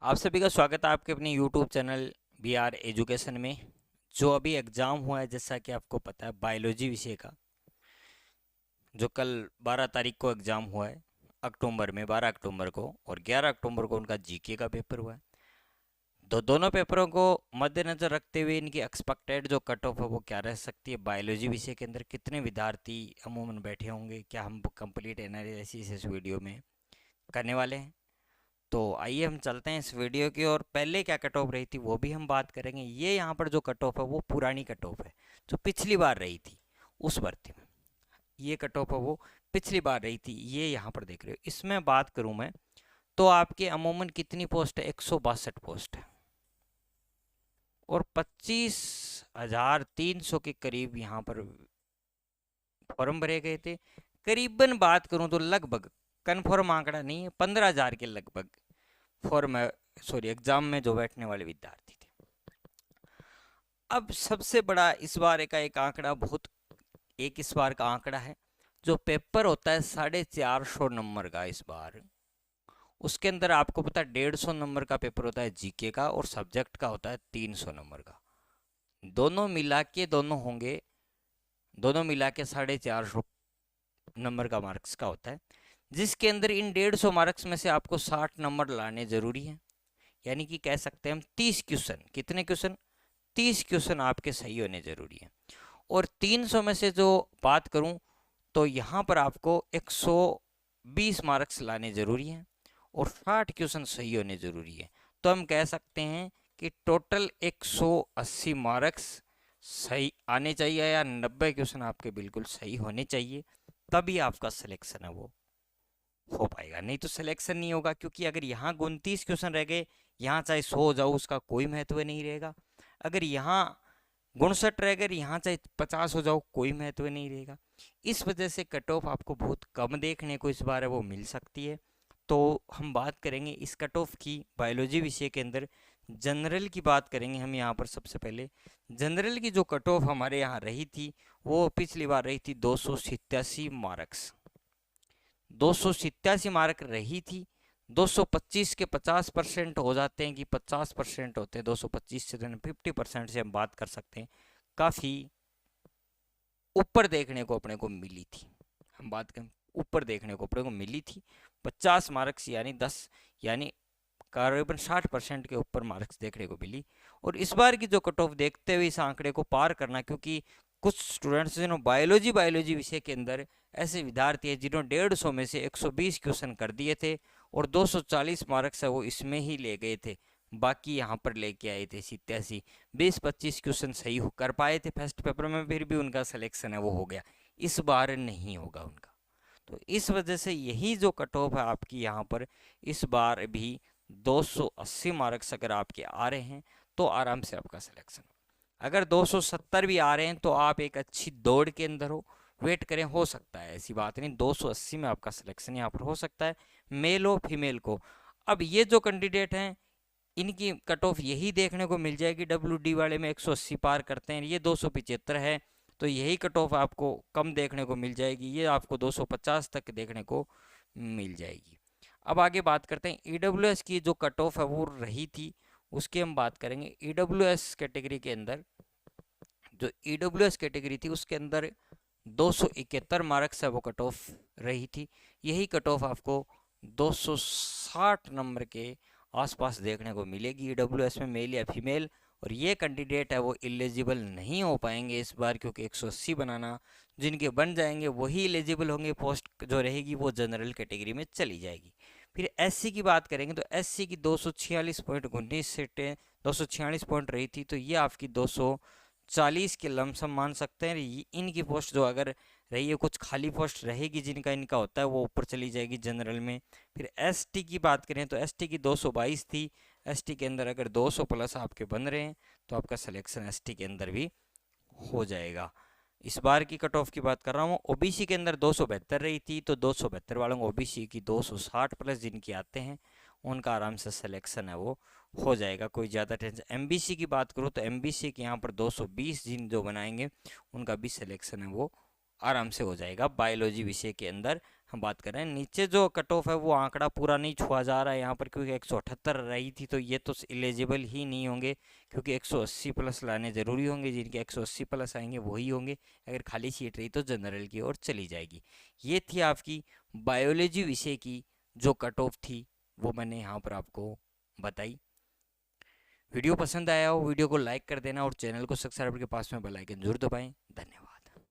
आप सभी का स्वागत है आपके अपने YouTube channel B R education में। जो अभी एग्ज़ाम हुआ है, जैसा कि आपको पता है, बायोलॉजी विषय का, जो कल 12 तारीख को एग्ज़ाम हुआ है अक्टूबर में, 12 अक्टूबर को, और 11 अक्टूबर को उनका जीके का पेपर हुआ है। दोनों पेपरों को मद्देनज़र रखते हुए इनकी एक्सपेक्टेड जो कट ऑफ है वो क्या रह सकती है, बायोलॉजी विषय के अंदर कितने विद्यार्थी अमूमन बैठे होंगे, क्या हम कंप्लीट एनालिसिस इस वीडियो में करने वाले हैं। तो आइए हम चलते हैं इस वीडियो की और पहले क्या कट ऑफ रही थी वो भी हम बात करेंगे। ये यहाँ पर जो कट ऑफ है वो पुरानी कट ऑफ है, जो पिछली बार रही थी उस भर्ती में। ये कट ऑफ है वो पिछली बार रही थी, ये यहाँ पर देख रहे हो। इसमें बात करूँ मैं तो आपके अमूमन कितनी पोस्ट है, 162 पोस्ट है और 25,300 के करीब यहाँ पर फॉर्म भरे गए थे। करीबन बात करूँ तो लगभग, कन्फर्म आंकड़ा नहीं है, 15,000 के लगभग फॉर्म, सॉरी, एग्जाम में जो बैठने वाले विद्यार्थी थे। अब सबसे बड़ा इस बार का एक आंकड़ा, बहुत एक इस बार का आंकड़ा है, जो पेपर होता है 450 नंबर का इस बार, उसके अंदर आपको पता है 150 नंबर का पेपर होता है जीके का और सब्जेक्ट का होता है 300 नंबर का। दोनों मिला के दोनों होंगे, दोनों मिला के 450 नंबर का मार्क्स का होता है, जिसके अंदर इन 150 मार्क्स में से आपको 60 नंबर लाने जरूरी है। यानी कि कह सकते हैं हम 30 क्वेश्चन, कितने क्वेश्चन, 30 क्वेश्चन आपके सही होने जरूरी है। और 300 में से जो बात करूं तो यहाँ पर आपको 120 मार्क्स लाने जरूरी हैं और 60 क्वेश्चन सही होने जरूरी है। तो हम कह सकते हैं कि टोटल 180 मार्क्स सही आने चाहिए, या 90 क्वेश्चन आपके बिल्कुल सही होने चाहिए, तभी आपका सिलेक्शन है वो हो पाएगा। नहीं तो सिलेक्शन नहीं होगा, क्योंकि अगर यहाँ 29 क्वेश्चन रह गए, यहाँ चाहे 100 हो जाओ उसका कोई महत्व नहीं रहेगा। अगर यहाँ 59 रह गए, यहाँ चाहे 50 हो जाओ कोई महत्व नहीं रहेगा। इस वजह से कट ऑफ आपको बहुत कम देखने को इस बार है वो मिल सकती है। तो हम बात करेंगे इस कट ऑफ की बायोलॉजी विषय के अंदर। जनरल की बात करेंगे हम यहाँ पर। सबसे पहले जनरल की जो कट ऑफ हमारे यहाँ रही थी वो पिछली बार रही थी 287 मार्क्स, 287 मार्क रही थी। 225 के 50% हो जाते हैं कि 50% होते हैं, 225 से 50% से हम बात कर सकते हैं, काफ़ी ऊपर देखने को अपने को मिली थी। हम बात करें ऊपर देखने को अपने को मिली थी 50 मार्क्स, यानी 10, यानी करीबन 60% के ऊपर मार्क्स देखने को मिली। और इस बार की जो कट ऑफ देखते हुए इस आंकड़े को पार करना, क्योंकि कुछ स्टूडेंट्स जिन्होंने बायोलॉजी विषय के अंदर ऐसे विद्यार्थी है जिन्होंने 150 में से 120 क्वेश्चन कर दिए थे और 240 मार्क्स है वो इसमें ही ले गए थे, बाकी यहाँ पर लेके आए थे 87, 20-25 क्वेश्चन सही कर पाए थे फर्स्ट पेपर में, फिर भी उनका सिलेक्शन है वो हो गया। इस बार नहीं होगा उनका। तो इस वजह से यही जो कट ऑफ है आपकी यहाँ पर इस बार भी 280 मार्क्स अगर आपके आ रहे हैं तो आराम से आपका सिलेक्शन। अगर 270 भी आ रहे हैं तो आप एक अच्छी दौड़ के अंदर हो, वेट करें, हो सकता है, ऐसी बात नहीं, 280 में आपका सिलेक्शन यहाँ पर हो सकता है, मेल हो फीमेल को। अब ये जो कैंडिडेट हैं इनकी कट ऑफ यही देखने को मिल जाएगी, WD वाले में 180 पार करते हैं, ये 275 है, तो यही कट ऑफ आपको कम देखने को मिल जाएगी, ये आपको 250 तक देखने को मिल जाएगी। अब आगे बात करते हैं EWS की जो कट ऑफ है वो रही थी, उसकी हम बात करेंगे। EWS कैटेगरी के अंदर, जो EWS कैटेगरी थी उसके अंदर 271 मार्क्स है वो कट ऑफ रही थी। यही कट ऑफ आपको 260 नंबर के आसपास देखने को मिलेगी EWS में, मेल या फीमेल। और ये कैंडिडेट है वो एलिजिबल नहीं हो पाएंगे इस बार, क्योंकि 180 बनाना, जिनके बन जाएंगे वही एलिजिबल होंगे, पोस्ट जो रहेगी वो जनरल कैटेगरी में चली जाएगी। फिर SC की बात करेंगे तो SC की 246.19 सीटें, 246 पॉइंट रही थी, तो ये आपकी 240 के लमसम मान सकते हैं। इनकी पोस्ट जो अगर रही है, कुछ खाली पोस्ट रहेगी जिनका इनका होता है वो ऊपर चली जाएगी जनरल में। फिर ST की बात करें तो ST की 222 थी, ST के अंदर अगर 200 प्लस आपके बन रहे हैं तो आपका सिलेक्शन ST के अंदर भी हो जाएगा। इस बार की कट ऑफ की बात कर रहा हूँ। OBC के अंदर 272 रही थी, तो 272 वालों को OBC की 260 प्लस जिनकी आते हैं उनका आराम से सिलेक्शन है वो हो जाएगा, कोई ज़्यादा टेंशन। MBC की बात करूँ तो MBC के यहाँ पर 220 जो बनाएंगे उनका भी सिलेक्शन है वो आराम से हो जाएगा बायोलॉजी विषय के अंदर, हम बात कर रहे हैं। नीचे जो कट ऑफ है वो आंकड़ा पूरा नहीं छुआ जा रहा है यहाँ पर, क्योंकि 178 रही थी, तो ये तो एलिजिबल ही नहीं होंगे, क्योंकि 180 प्लस लाने ज़रूरी होंगे। जिनके 180 प्लस आएंगे वही होंगे। अगर खाली सीट रही तो जनरल की ओर चली जाएगी। ये थी आपकी बायोलॉजी विषय की जो कट ऑफ थी, वो मैंने यहाँ पर आपको बताई। वीडियो पसंद आया हो वीडियो को लाइक कर देना, और चैनल को सब्सक्राइब के पास में बेल आइकन जरूर दबाएं। धन्यवाद।